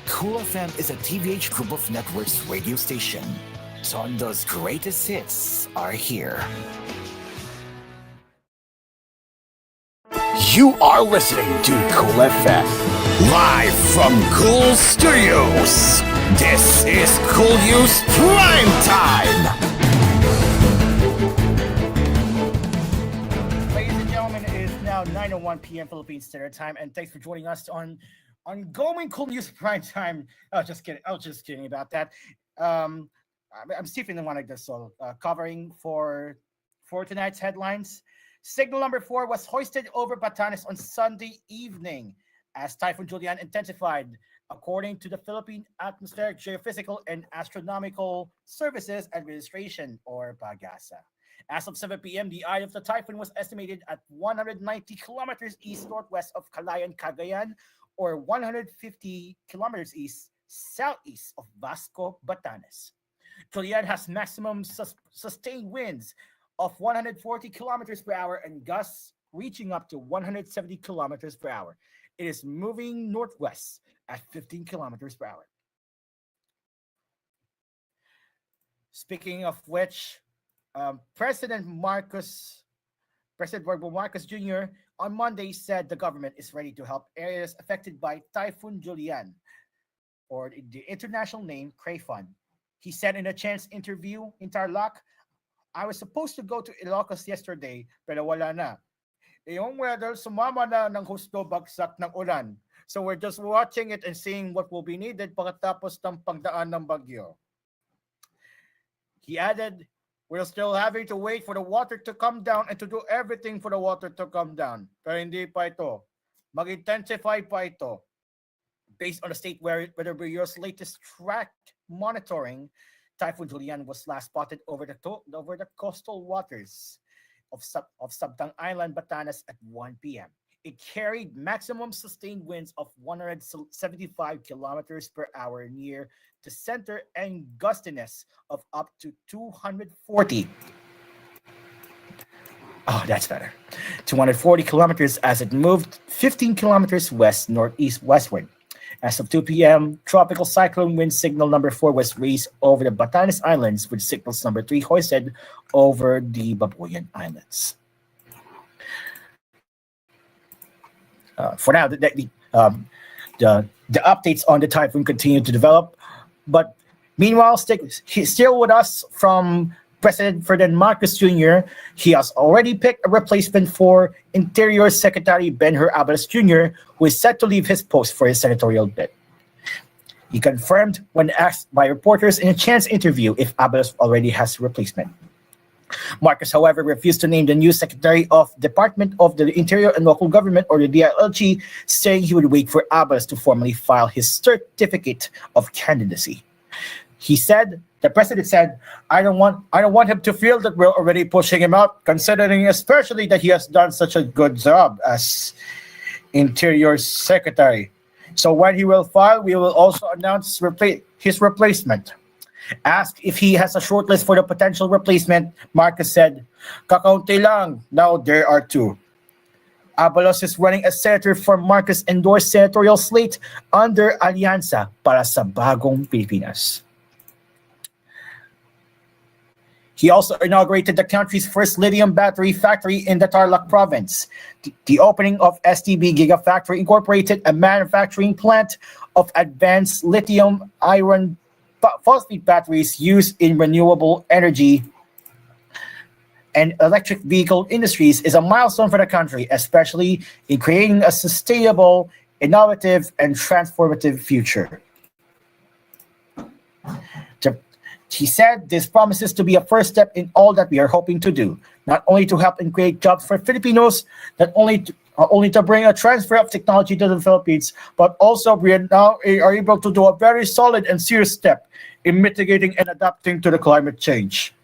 Cool FM is a TVH Group of Networks radio station. Tondo's greatest hits are here. You are listening to Cool FM, live from Cool Studios. This is koolNews Primetime. Ladies and gentlemen, it is now 9:01 p.m. Philippine Standard Time, and thanks for joining us on ongoing koolNews Primetime. Oh, just kidding. Oh, just kidding about that. I'm Stephen Wanagdasol, covering for tonight's headlines. Signal number 4 was hoisted over Batanes on Sunday evening as Typhoon Julian intensified, according to the Philippine Atmospheric, Geophysical, and Astronomical Services Administration, or PAGASA. As of 7 p.m., the eye of the typhoon was estimated at 190 kilometers east-northwest of Calayan, Cagayan, or 150 kilometers east-southeast of Vasco, Batanes. Julian has maximum sustained winds of 140 kilometers per hour and gusts reaching up to 170 kilometers per hour. It is moving northwest at 15 kilometers per hour. Speaking of which, President Borgo Marcos Jr. on Monday said the government is ready to help areas affected by Typhoon Julian, or the international name Crayfun. He said in a chance interview in Tarlac, "I was supposed to go to Ilocos yesterday, pero wala na. Yung weather, sumama na ng husto bagsak ng ulan. So we're just watching it and seeing what will be needed pagkatapos ng pagdaan ng bagyo." He added, "We're still having to wait for the water to come down and to do everything for the water to come down. Pero hindi pa ito. Mag-intensify pa ito." Based on the State Weather Bureau's latest tracked monitoring, Typhoon Julian was last spotted over the coastal waters of Sabtang Island, Batanes at 1 p.m. It carried maximum sustained winds of 175 kilometers per hour near the center and gustiness of up to 240. Oh, that's better. 240 kilometers as it moved 15 kilometers west-northeast westward. As of 2 p.m., tropical cyclone wind signal number 4 was raised over the Batanes Islands, with signals number 3 hoisted over the Babuyan Islands. For now, the updates on the typhoon continue to develop, but meanwhile, still with us from President Ferdinand Marcos Jr., he has already picked a replacement for Interior Secretary Ben-Hur Abalos Jr., who is set to leave his post for his senatorial bid. He confirmed when asked by reporters in a chance interview if Abalos already has a replacement. Marcos, however, refused to name the new Secretary of Department of the Interior and Local Government, or the DILG, saying he would wait for Abalos to formally file his certificate of candidacy. The president said, I don't want him to feel that we're already pushing him out, considering especially that he has done such a good job as Interior Secretary. So when he will file, we will also announce his replacement." Asked if he has a shortlist for the potential replacement, Marcos said, "Kakaunti lang, now there are 2. Abalos is running as senator for Marcos-endorsed senatorial slate under Alianza para sa Bagong Pilipinas. He also inaugurated the country's first lithium battery factory in the Tarlac province. The opening of STB Gigafactory incorporated a manufacturing plant of advanced lithium iron phosphate batteries used in renewable energy and electric vehicle industries is a milestone for the country, especially in creating a sustainable, innovative, and transformative future. He said this promises to be a first step in all that we are hoping to do, not only to help and create jobs for Filipinos, not only to bring a transfer of technology to the Philippines, but also we now are able to do a very solid and serious step in mitigating and adapting to the climate change.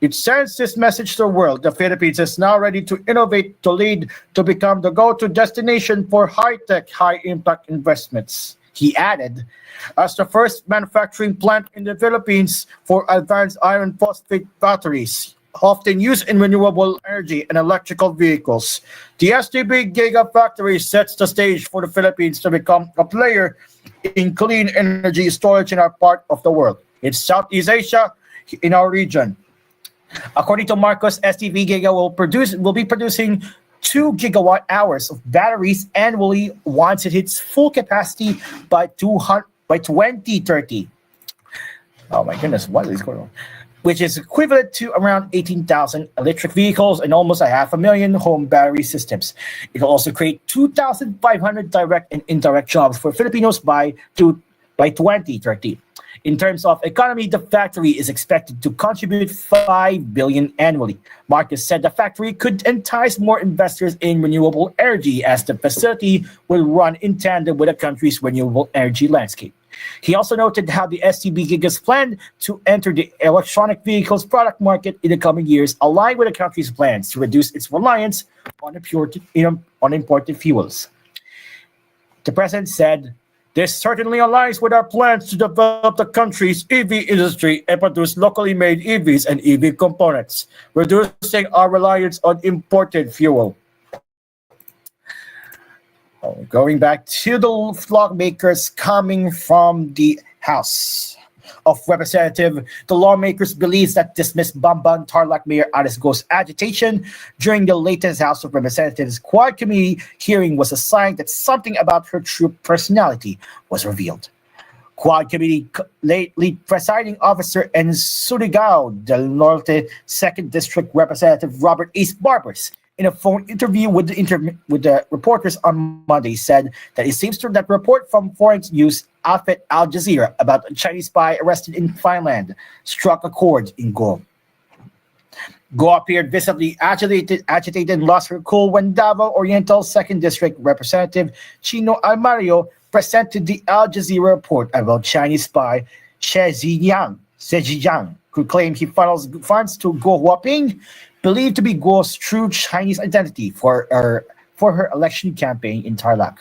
It sends this message to the world. The Philippines is now ready to innovate, to lead, to become the go-to destination for high-tech, high-impact investments. He added, as the first manufacturing plant in the Philippines for advanced iron phosphate batteries, often used in renewable energy and electrical vehicles. The SDB Gigafactory sets the stage for the Philippines to become a player in clean energy storage in our part of the world. In Southeast Asia, in our region. According to Marcos, SDB Giga will be producing 2 gigawatt hours of batteries annually once it hits full capacity by 2030. Oh my goodness, what is going on? Which is equivalent to around 18,000 electric vehicles and almost a half a million home battery systems. It will also create 2,500 direct and indirect jobs for Filipinos by 2030. In terms of economy, the factory is expected to contribute 5 billion annually. Marcus said the factory could entice more investors in renewable energy as the facility will run in tandem with the country's renewable energy landscape. He also noted how the STB Gigas plan to enter the electronic vehicles product market in the coming years align with the country's plans to reduce its reliance on imported fuels. The president said, "This certainly aligns with our plans to develop the country's EV industry and produce locally made EVs and EV components, reducing our reliance on imported fuel." Going back to the lawmakers coming from the House of Representatives, the lawmakers believe that dismissed Bamban Tarlac Mayor Alice Go's agitation during the latest House of Representatives Quad Committee hearing was a sign that something about her true personality was revealed. Quad Committee lead presiding officer and Surigao del Norte 2nd District Representative Robert East Barbers in a phone interview with the reporters on Monday said that it seems that report from foreign news outfit Al Jazeera about a Chinese spy arrested in Finland struck a chord in Go. Go appeared visibly agitated and lost her cool when Davao Oriental 2nd District Representative Chino Almario presented the Al Jazeera report about Chinese spy Zhejiang, who claimed he funnels funds to Go Huaping, believed to be Go's true Chinese identity for her election campaign in Tarlac.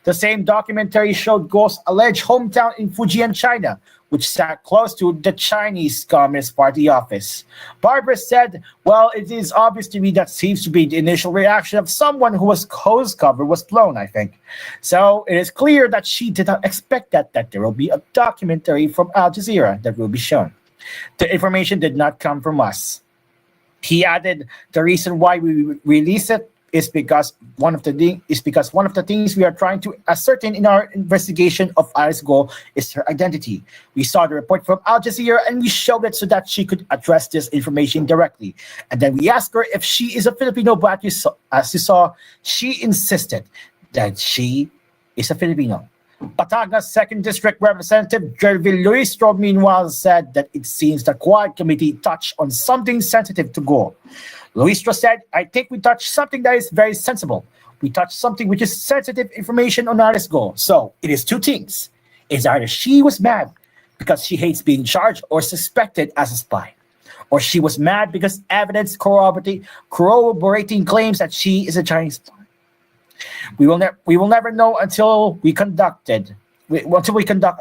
The same documentary showed Go's alleged hometown in Fujian, China, which sat close to the Chinese Communist Party office. Barbara said, "Well, it is obvious to me that seems to be the initial reaction of someone whose cover was blown, I think. So it is clear that she did not expect that there will be a documentary from Al Jazeera that will be shown. The information did not come from us." He added, "The reason why we release it is because one of the things we are trying to ascertain in our investigation of Alice Go is her identity. We saw the report from Al Jazeera and we showed it so that she could address this information directly. And then we asked her if she is a Filipino, but as you saw, she insisted that she is a Filipino." Batangas 2nd District Representative Jervil Luistro, meanwhile, said that it seems the Quad Committee touched on something sensitive to Go. Luistro said, "I think we touched something that is very sensible. We touched something which is sensitive information on Alice Go. So it is two things. It's either she was mad because she hates being charged or suspected as a spy, or she was mad because evidence corroborating claims that she is a Chinese spy. We will never know until we conduct a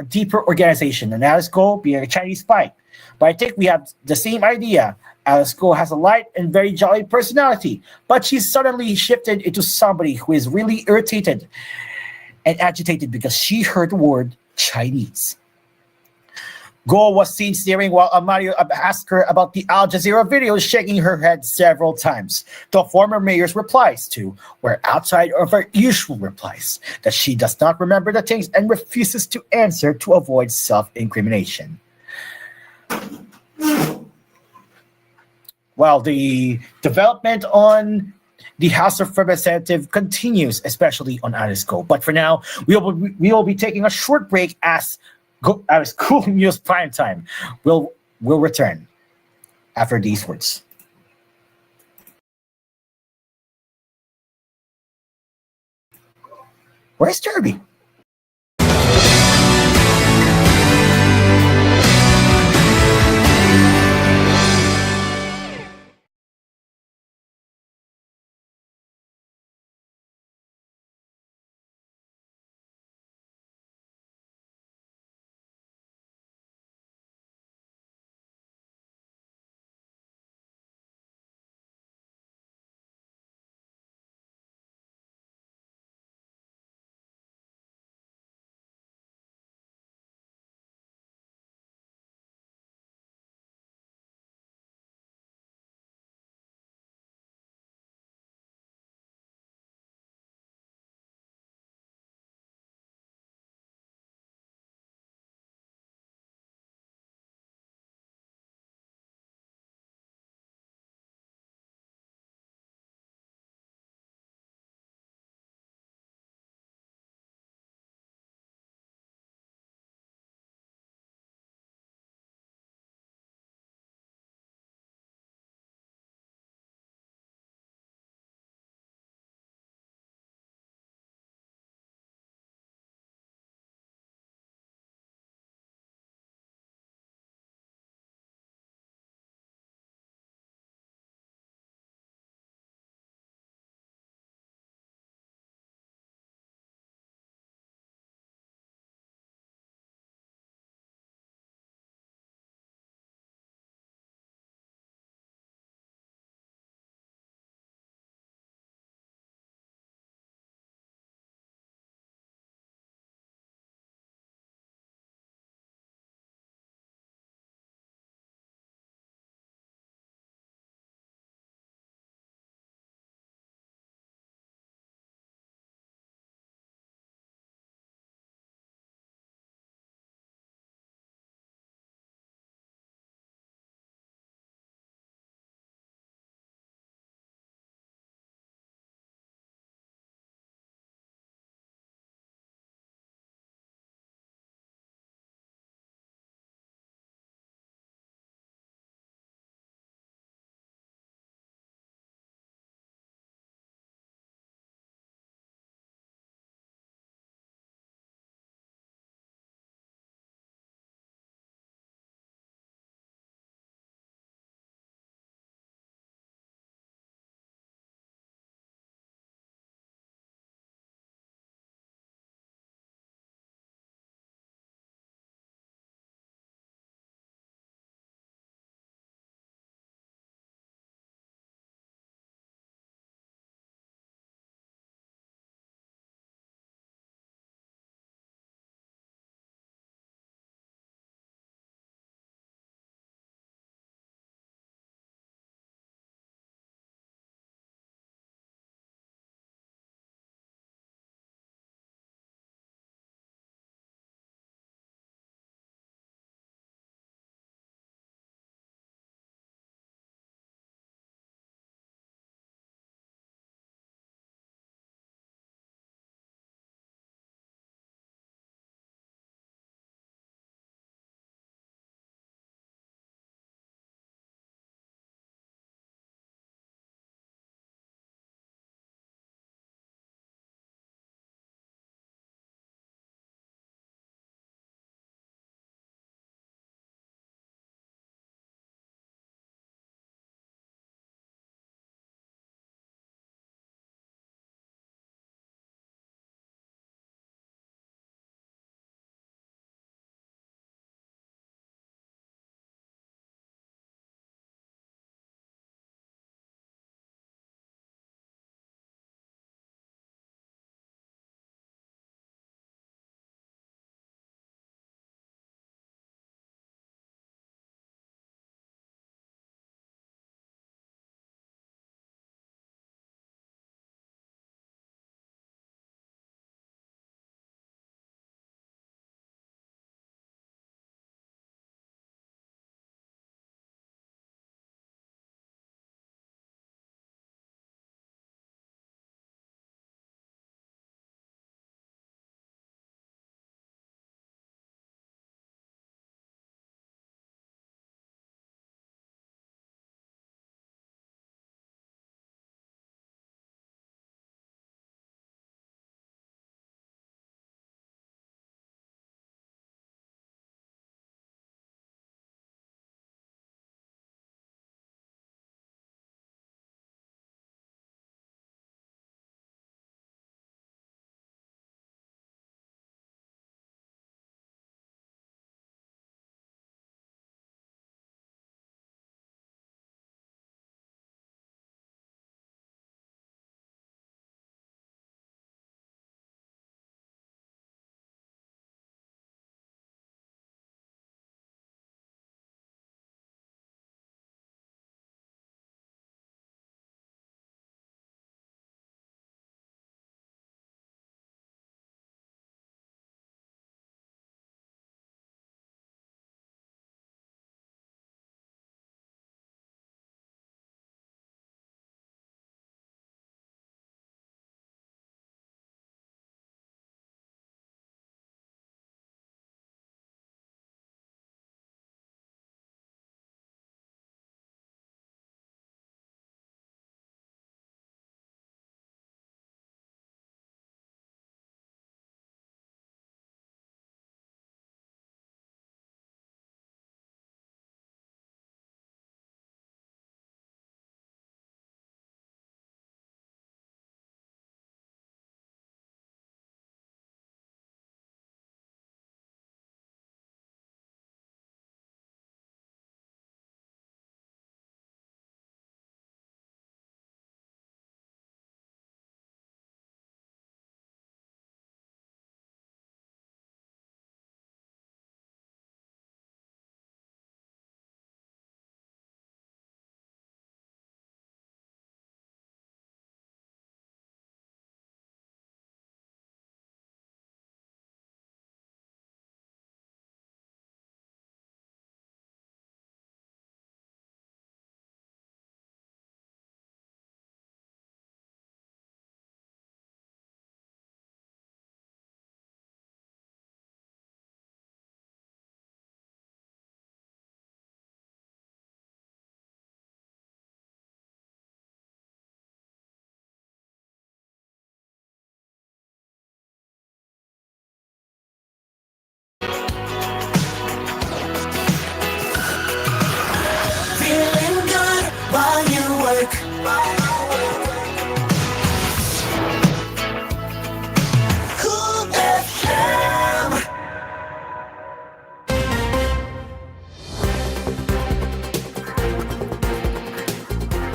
deeper organization and Alice Go being a Chinese spy. But I think we have the same idea. Alice Go has a light and very jolly personality, but she's suddenly shifted into somebody who is really irritated and agitated because she heard the word Chinese." Go was seen staring while Amario asked her about the Al Jazeera video, shaking her head several times. The former mayor's replies were outside of her usual replies, that she does not remember the things and refuses to answer to avoid self-incrimination. Well, the development on the House of Representatives continues, especially on Alice Go. But for now, we will be taking a short break as koolNews Primetime will return after these words. Where's Derby?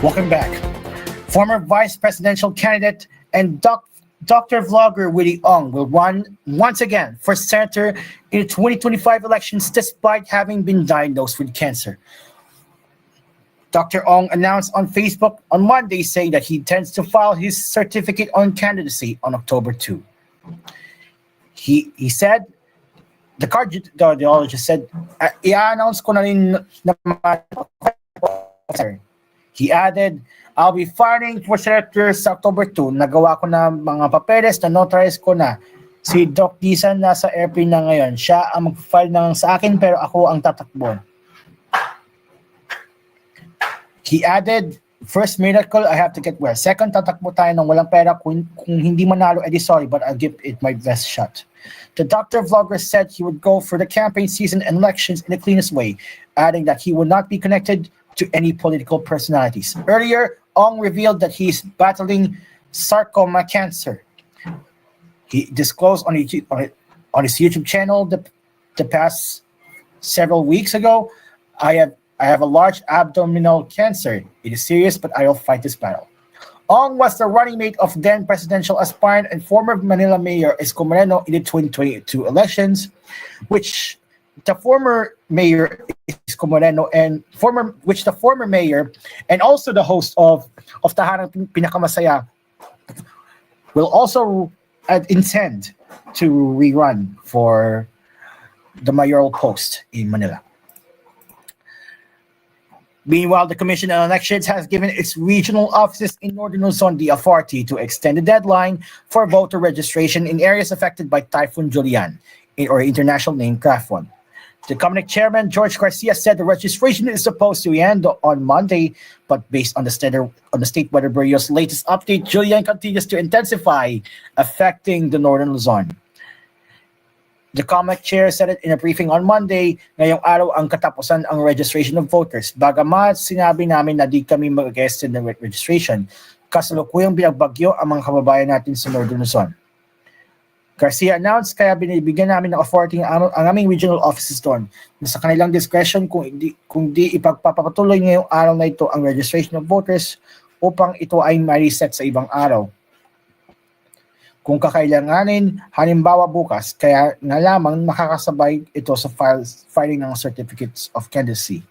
Welcome back. Former vice presidential candidate and Dr. Vlogger Willie Ong will run once again for senator in the 2025 elections despite having been diagnosed with cancer. Dr. Ong announced on Facebook on Monday saying that he intends to file his certificate on candidacy on October 2. He said, the cardiologist said, i-announce ko na rin naman. He added, I'll be filing for senator sa October 2. Nagawa ko na mga papeles, na notarize ko na. Si Doc Dizan nasa airplane na ngayon. Siya ang mag-file sa akin pero ako ang tatakbo. He added, first miracle, I have to get well. Second, tatakbo tayo ng walang pera. Kung hindi manalo, edi sorry, but I'll give it my best shot. The Dr. Vlogger said he would go for the campaign season and elections in the cleanest way, adding that he would not be connected to any political personalities. Earlier, Ong revealed that he's battling sarcoma cancer. He disclosed on his YouTube channel the past several weeks ago, I have a large abdominal cancer. It is serious, but I will fight this battle. Ong was the running mate of then presidential aspirant and former Manila Mayor Isko Moreno in the 2022 elections, which the former mayor Isko Moreno and the former mayor and also the host of Tahanang Pinakamasaya will also intend to rerun for the mayoral post in Manila. Meanwhile, the Commission on Elections has given its regional offices in Northern Luzon the authority to extend the deadline for voter registration in areas affected by Typhoon Julian, or international name Typhoon. The Comelec chairman, George Garcia, said the registration is supposed to end on Monday, but based on the State Weather Bureau's latest update, Julian continues to intensify, affecting the Northern Luzon. The Comelec chair said it in a briefing on Monday, ngayong araw ang katapusan ang registration of voters. Bagamat sinabi namin na di kami mag-extend ng registration, kasalukuyang binagbagyo ang mga kababayan natin sa Northern Luzon. Garcia announced kaya binibigyan namin ng authority ang aming regional offices doon. Sa kanilang discretion kung di ipagpapatuloy ngayong araw na ito ang registration of voters upang ito ay ma-reset sa ibang araw. Kung kakailanganin, halimbawa bukas, kaya nga lamang makakasabay ito sa filing ng certificates of candidacy.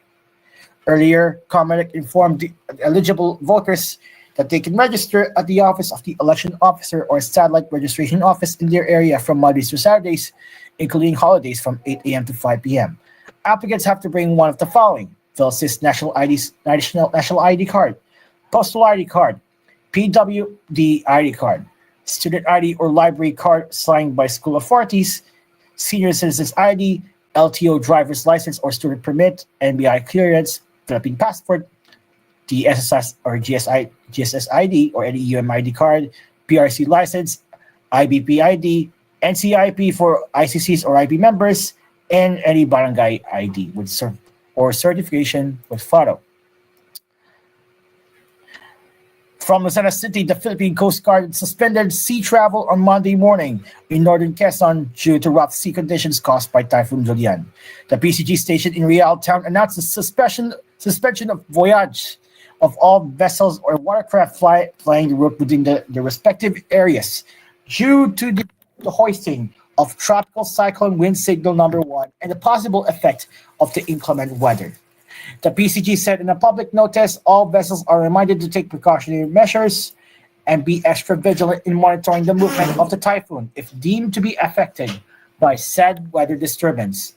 Earlier, Comelec informed the eligible voters that they can register at the office of the election officer or satellite registration office in their area from Mondays to Saturdays, including holidays from 8 a.m. to 5 p.m. Applicants have to bring one of the following: Philsys national ID card, postal ID card, PWD ID card, student ID or library card signed by school authorities, senior citizens ID, LTO driver's license or student permit, NBI clearance, Philippine passport, the SSS or GSS ID or any UMID card, PRC license, IBP ID, NCIP for ICCs or IB members, and any barangay ID with certification with photo. From Lucena City, the Philippine Coast Guard suspended sea travel on Monday morning in northern Quezon due to rough sea conditions caused by Typhoon Julian. The PCG station in Real Town announced the suspension of voyage of all vessels or watercraft flying the route within the respective areas due to the hoisting of Tropical Cyclone Wind Signal number 1 and the possible effect of the inclement weather. The PCG said in a public notice, all vessels are reminded to take precautionary measures and be extra vigilant in monitoring the movement of the typhoon if deemed to be affected by said weather disturbance.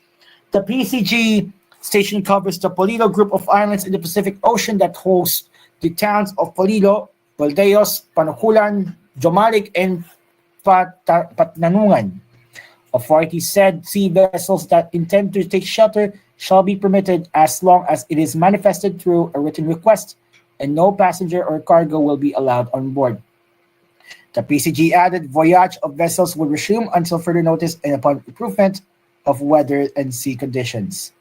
The PCG station covers the Polillo group of islands in the Pacific Ocean that host the towns of Polillo, Baldeos, Panukulan, Jomalik, and Patnanungan. Authorities said sea vessels that intend to take shelter shall be permitted as long as it is manifested through a written request and no passenger or cargo will be allowed on board. The PCG added voyage of vessels will resume until further notice and upon improvement of weather and sea conditions.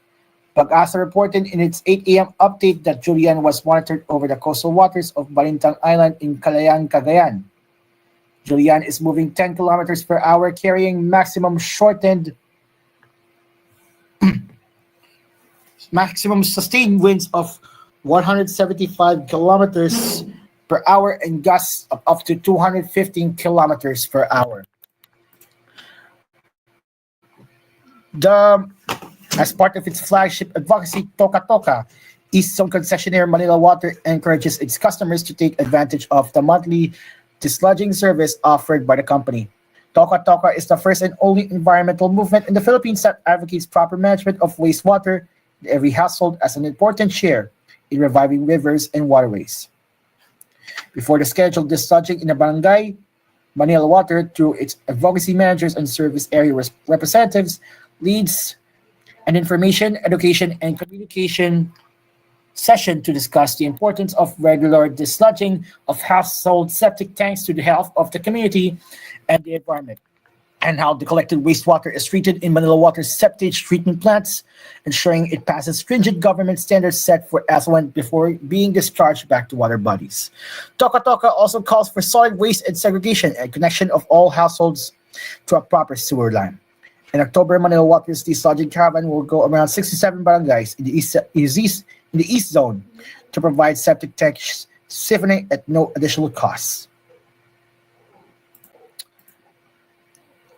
Pag-asa reported in its 8 a.m. update that Julian was monitored over the coastal waters of Balintang Island in Kalayaan, Cagayan. Julian is moving 10 kilometers per hour, carrying maximum sustained winds of 175 kilometers per hour and gusts of up to 215 kilometers per hour. The As part of its flagship advocacy, Toka Toka, East Zone concessionaire Manila Water encourages its customers to take advantage of the monthly dislodging service offered by the company. Toka Toka is the first and only environmental movement in the Philippines that advocates proper management of wastewater in every household as an important share in reviving rivers and waterways. Before the scheduled dislodging in a barangay, Manila Water, through its advocacy managers and service area representatives, leads an information, education, and communication session to discuss the importance of regular dislodging of household septic tanks to the health of the community and the environment, and how the collected wastewater is treated in Manila Water's septic treatment plants, ensuring it passes stringent government standards set for effluent before being discharged back to water bodies. Toka Toka also calls for solid waste and segregation and connection of all households to a proper sewer line. In October, Manila Water's dislodging caravan will go around 67 barangays in the East Zone to provide septic tanks siphoning at no additional cost.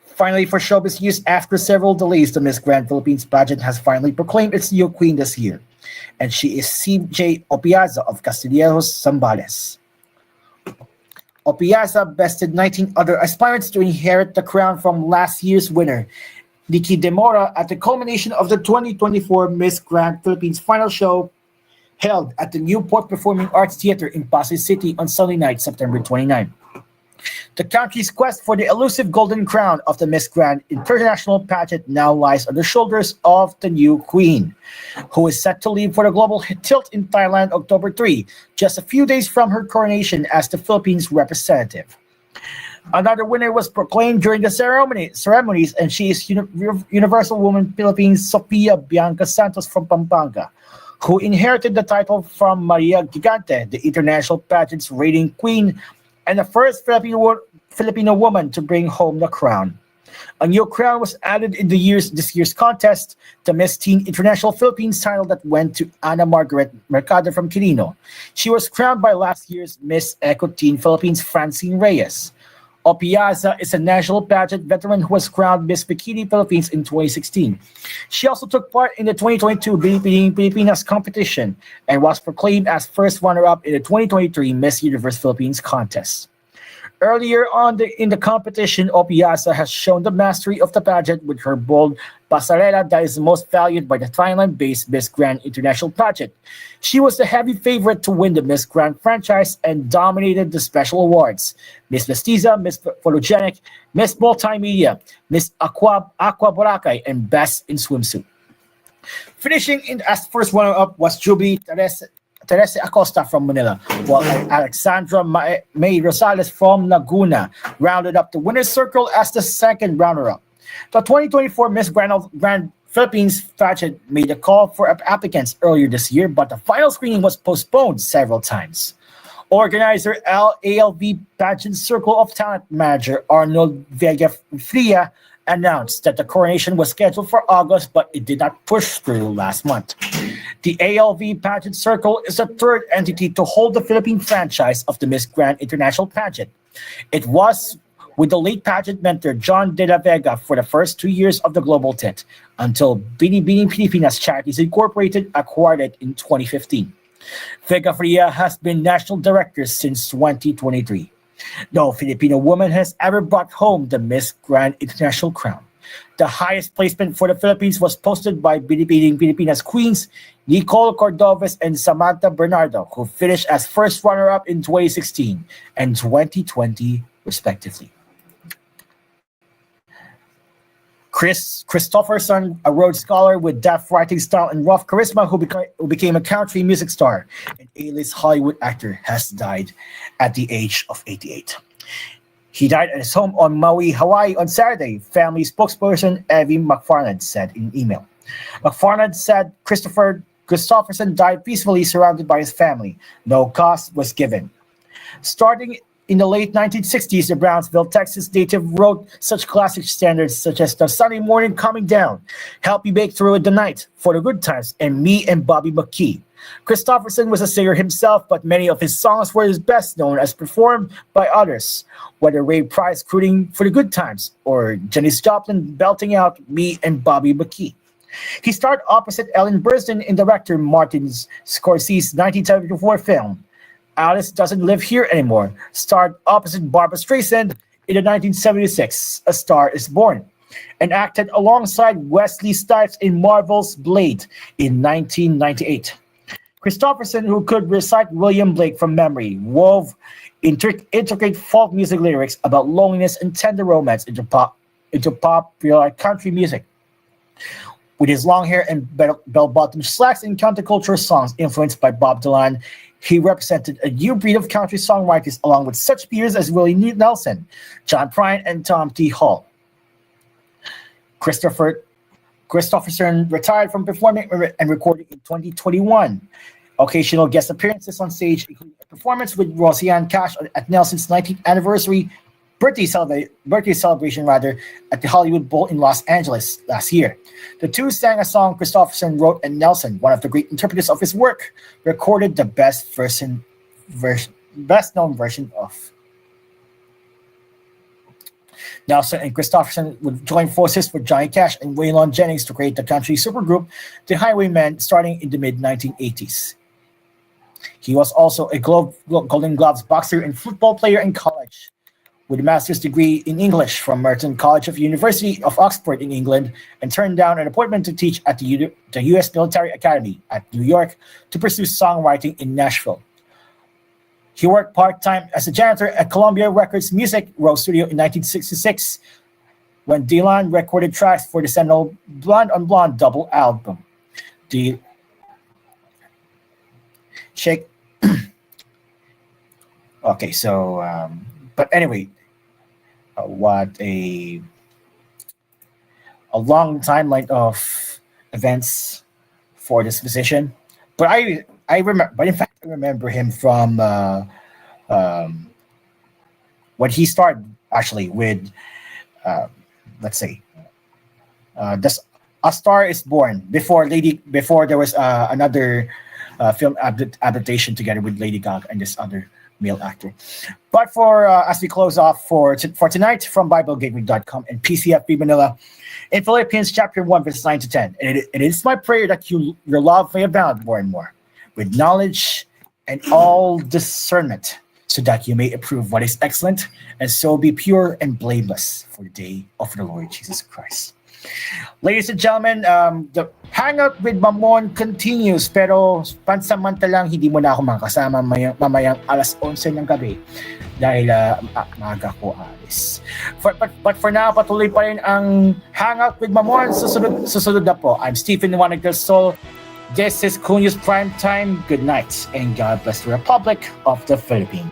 Finally, for showbiz news, after several delays, the Miss Grand Philippines pageant has finally proclaimed its new queen this year, and she is CJ Opiaza of Castilleros Zambales. Opiaza bested 19 other aspirants to inherit the crown from last year's winner, Nikki Demora, at the culmination of the 2024 Miss Grand Philippines final show held at the Newport Performing Arts Theater in Pasay City on Sunday night, September 29. The country's quest for the elusive golden crown of the Miss Grand International pageant now lies on the shoulders of the new queen, who is set to leave for the global tilt in Thailand October 3, just a few days from her coronation as the Philippines representative. Another winner was proclaimed during the ceremonies, and she is Universal Woman Philippines Sophia Bianca Santos from Pampanga, who inherited the title from Maria Gigante, the international pageant's reigning queen and the first Filipino woman to bring home the crown. A new crown was added in this year's contest, the Miss Teen International Philippines title that went to Ana Margaret Mercado from Quirino. She was crowned by last year's Miss Eco Teen Philippines Francine Reyes. Opiaza is a national pageant veteran who was crowned Miss Bikini Philippines in 2016. She also took part in the 2022 Binipining Pilipinas competition and was proclaimed as first runner-up in the 2023 Miss Universe Philippines contest. Earlier on in the competition, Opiaza has shown the mastery of the pageant with her bold pasarela that is most valued by the Thailand-based Miss Grand International pageant. She was the heavy favorite to win the Miss Grand franchise and dominated the special awards: Miss Mestiza, Miss Photogenic, Miss Multimedia, Miss Aqua Boracay, and Best in Swimsuit. Finishing in as first runner-up was Juby Teresa Acosta from Manila, while Alexandra May Rosales from Laguna rounded up the winner's circle as the second runner-up. The 2024 Miss Grand Philippines pageant made a call for applicants earlier this year, but the final screening was postponed several times. Organizer ALV Pageant Circle of Talent Manager Arnold Vega Fria announced that the coronation was scheduled for August, but it did not push through last month. The ALV Pageant Circle is the third entity to hold the Philippine franchise of the Miss Grand International pageant. It was with the late pageant mentor John De La Vega for the first 2 years of the global tent, until Binibining Pilipinas Charities Incorporated acquired it in 2015. Vega Fria has been national director since 2023. No Filipino woman has ever brought home the Miss Grand International crown. The highest placement for the Philippines was posted by Binibining Pilipinas queens Nicole Cordoves and Samantha Bernardo, who finished as first runner-up in 2016 and 2020, respectively. Chris Christopherson, a Rhodes Scholar with deft writing style and rough charisma who became a country music star and A-list Hollywood actor, has died at the age of 88. He died at his home on Maui, Hawaii on Saturday, family spokesperson Evie McFarland said in an email. McFarland said Christopherson died peacefully surrounded by his family. No cause was given. Starting In the late 1960s, the Brownsville, Texas native wrote such classic standards such as The Sunday Morning Coming Down, Help You Make Through the Night, For the Good Times, and Me and Bobby McKee. Christopherson was a singer himself, but many of his songs were best known as performed by others, whether Ray Price crooning For the Good Times or Janis Joplin belting out Me and Bobby McKee. He starred opposite Ellen Burstyn in director Martin Scorsese's 1974 film Alice Doesn't Live Here Anymore, starred opposite Barbra Streisand in the 1976 A Star Is Born, and acted alongside Wesley Snipes in Marvel's Blade in 1998. Christopherson, who could recite William Blake from memory, wove intricate folk music lyrics about loneliness and tender romance into popular country music. With his long hair and bell-bottom slacks and counterculture songs influenced by Bob Dylan, he represented a new breed of country songwriters along with such peers as Willie Nelson, John Prine, and Tom T. Hall. Christopherson retired from performing and recording in 2021. Occasional guest appearances on stage include a performance with Roseanne Cash at Nelson's 19th anniversary birthday celebration at the Hollywood Bowl in Los Angeles last year. The two sang a song Christopherson wrote, and Nelson, one of the great interpreters of his work, recorded the best-known version of. Nelson and Christopherson would join forces with Johnny Cash and Waylon Jennings to create the country supergroup The Highwaymen starting in the mid-1980s. He was also a Golden Gloves boxer and football player in college. With a master's degree in English from Merton College of University of Oxford in England, and turned down an appointment to teach at the U.S. Military Academy at New York to pursue songwriting in Nashville. He worked part-time as a janitor at Columbia Records Music Row Studio in 1966, when Dylan recorded tracks for the seminal Blonde on Blonde double album. Okay, so, but anyway, what a long timeline of events for this musician. But I remember him from when he started actually with let's say this A Star Is Born before there was another film adaptation together with Lady Gaga and this other male actor. But for as we close off for tonight from BibleGateway.com and PCFB Manila, in Philippians chapter 1 verse 9 to 10, it is my prayer that your love may abound more and more with knowledge and all discernment, so that you may approve what is excellent, and so be pure and blameless for the day of the Lord Jesus Christ. Ladies and gentlemen, the Hangout with Mamon continues, pero pansamantalang hindi mo na ako makasama mamayang alas 11 ng gabi dahil maaga ko alis. But for now, patuloy pa rin ang Hangout with Mamon. Susunod na po. I'm Stephen Juan del Sol. This is koolNews Primetime. Good night and God bless the Republic of the Philippines.